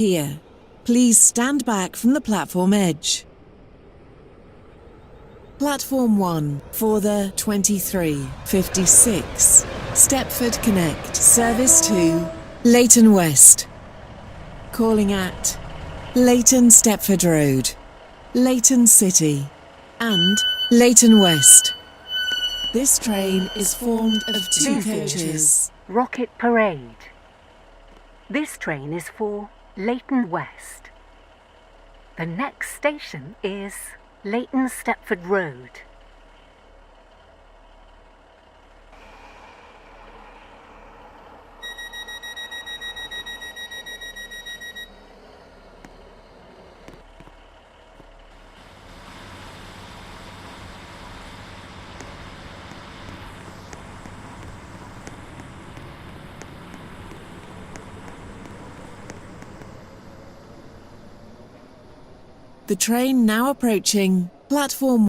Here, please stand back from the platform edge. Platform 1 for the 2356 Stepford Connect service to Leighton West. Calling at Leighton Stepford Road, Leighton City and Leighton West. This train is formed of two coaches. Rocket Parade. This train is for Leighton West. The next station is Leighton Stepford Road. The train now approaching platform